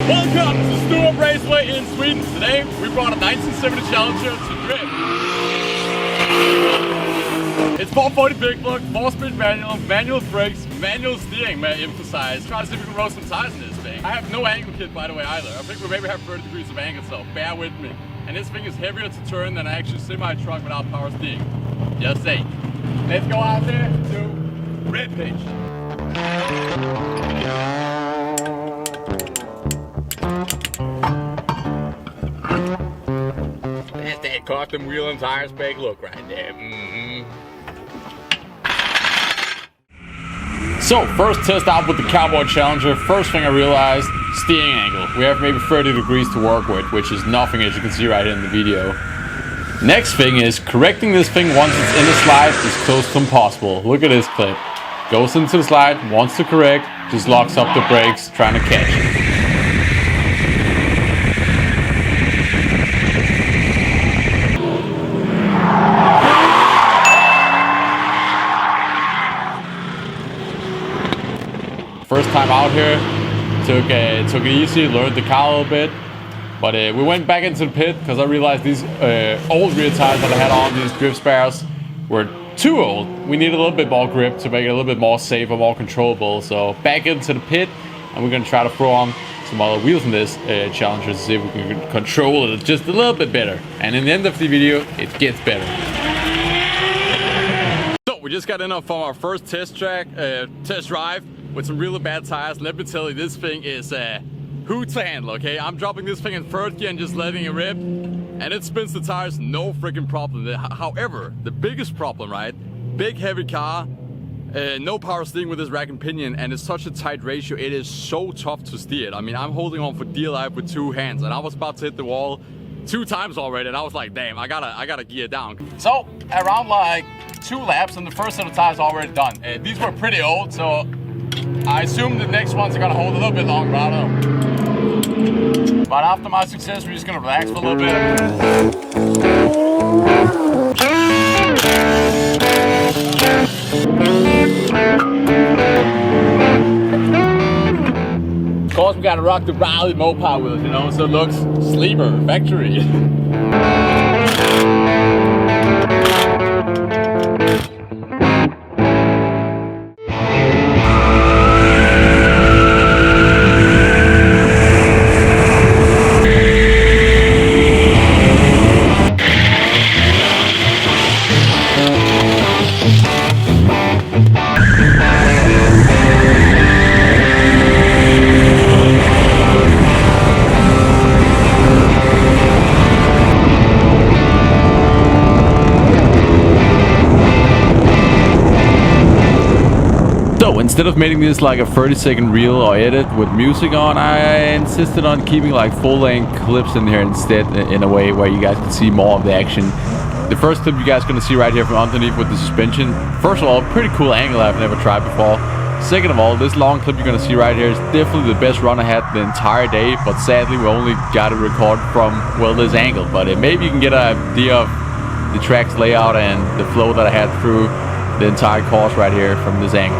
Welcome to Stua Raceway in Sweden. Today we brought a 1970 Challenger to drift. It's 440 big block, 4-speed manual brakes, manual steering, may I emphasize. Try to see if we can roll some tires in this thing. I have no angle kit by the way either. I think we maybe have 30 degrees of angle, so bear with me. And this thing is heavier to turn than an actual semi-truck without power steering. Just saying. Let's go out there to red pitch. That's that custom wheel and tire spec look right there. So, first test out with the Cowboy Challenger. First thing I realized, steering angle. We have maybe 30 degrees to work with, which is nothing as you can see right here in the video. Next thing is correcting this thing once it's in the slide is close to impossible. Look at this clip. Goes into the slide, wants to correct, just locks up the brakes, trying to catch it. First time out here, took it easy, learned the car a little bit, but we went back into the pit because I realized these old rear tires that I had on, these drift spares, were too old. We needed a little bit more grip to make it a little bit more safe and more controllable. So back into the pit, and we're gonna try to throw on some other wheels in this Challenger to see if we can control it just a little bit better. And in the end of the video, it gets better. So we just got in from our first test drive with some really bad tires. Let me tell you, this thing is hoot to handle, okay? I'm dropping this thing in third gear and just letting it rip, and it spins the tires, no freaking problem. However, the biggest problem, right? Big heavy car, no power steering with this rack and pinion, and it's such a tight ratio, it is so tough to steer it. I mean, I'm holding on for dear life with two hands, and I was about to hit the wall 2 times already, and I was like, damn, I gotta gear down. So, around like 2 laps, and the first set of tires already done. These were pretty old, so I assume the next ones are gonna hold a little bit longer, I don't know. But after my success, we're just gonna relax for a little bit. Of course, we gotta rock the ratty mopar wheels, you know, so it looks sleeper, factory. Instead of making this like a 30-second reel or edit with music on, I insisted on keeping like full-length clips in here instead, in a way where you guys can see more of the action. The first clip you guys are gonna see right here from underneath with the suspension. First of all, pretty cool angle I've never tried before. Second of all, this long clip you're gonna see right here is definitely the best run I had the entire day, but sadly we only got to record from, well, this angle. But maybe you can get an idea of the track's layout and the flow that I had through the entire course right here from this angle.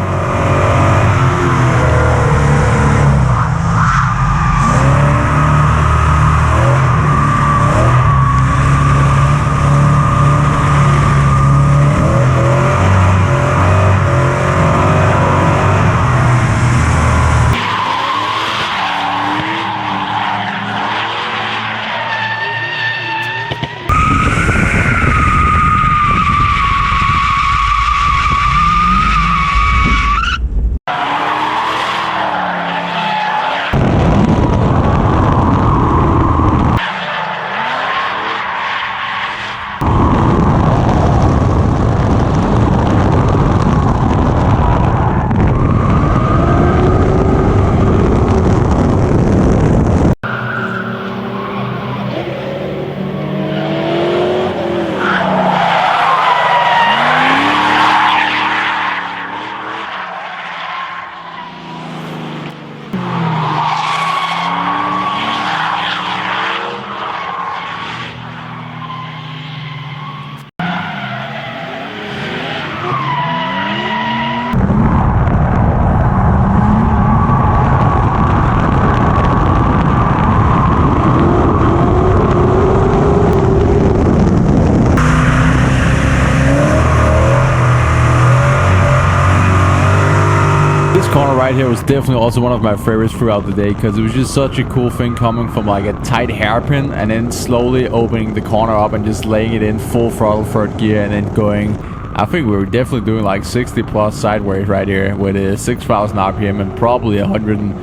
right here was definitely also one of my favorites throughout the day, because it was just such a cool thing coming from like a tight hairpin and then slowly opening the corner up and just laying it in full throttle third gear and then going. I think we were definitely doing like 60 plus sideways right here with a 6,000 RPM and probably 100 and,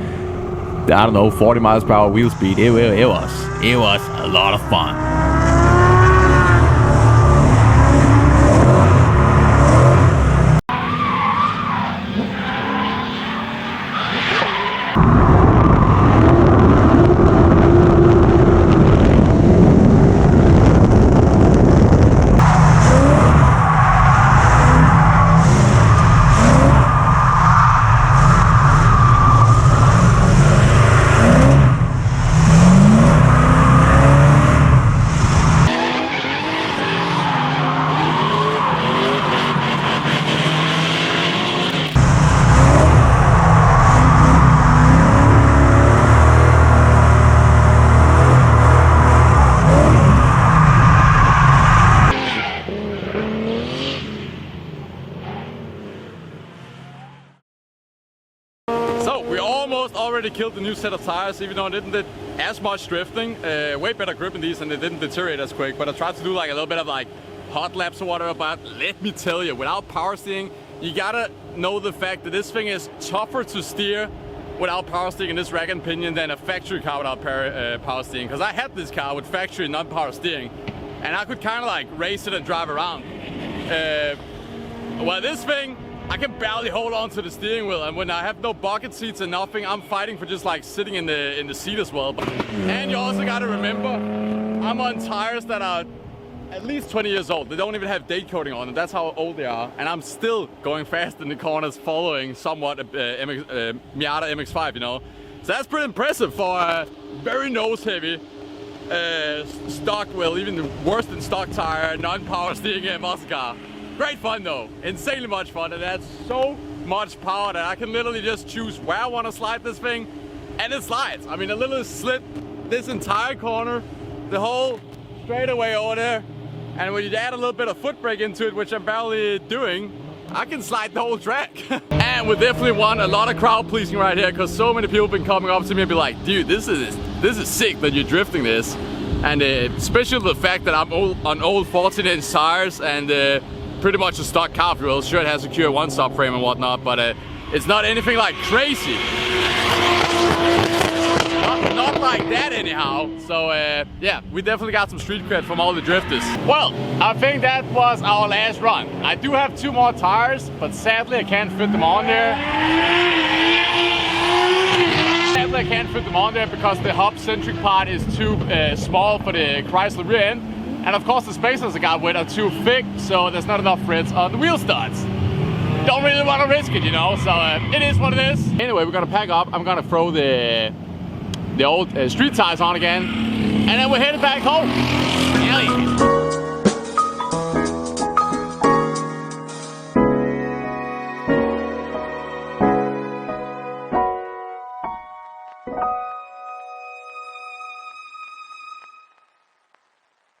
I don't know, 40 miles per hour wheel speed. It was a lot of fun. So we almost already killed the new set of tires, even though it didn't do as much drifting. Way better grip in these and it didn't deteriorate as quick. But I tried to do like a little bit of like hot laps or whatever. But let me tell you, without power steering, you gotta know the fact that this thing is tougher to steer without power steering in this rack and pinion than a factory car without power steering. Because I had this car with factory non-power steering, and I could kind of like race it and drive around. Well, this thing, I can barely hold on to the steering wheel, and when I have no bucket seats and nothing, I'm fighting for just like sitting in the seat as well. And you also gotta remember, I'm on tires that are at least 20 years old. They don't even have date coding on them. That's how old they are. And I'm still going fast in the corners, following somewhat Miata MX-5, you know. So that's pretty impressive for a very nose heavy stock, well, even worse than stock tire, non-power steering muscle car. Great fun though, insanely much fun, and that's so much power that I can literally just choose where I want to slide this thing, and it slides. I mean, I literally slid this entire corner, the whole straightaway over there, and when you add a little bit of foot brake into it, which I'm barely doing, I can slide the whole track. And we definitely won a lot of crowd pleasing right here, because so many people have been coming up to me and be like, dude, this is sick that you're drifting this, and especially the fact that I'm on old 14-inch tires and pretty much a stock car, if you will. Sure, it has a Cure one-stop frame and whatnot, but it's not anything like crazy. Not like that anyhow. So yeah, we definitely got some street cred from all the drifters. Well, I think that was our last run. I do have 2 more tires, but sadly I can't fit them on there. Sadly I can't fit them on there because the hub-centric part is too small for the Chrysler rear end. And of course the spacers I got with are too thick, so there's not enough threads on the wheel studs. Don't really want to risk it, you know, so it is what it is. Anyway, we're gonna pack up. I'm gonna throw the old street tires on again, and then we're headed back home. Hell yeah.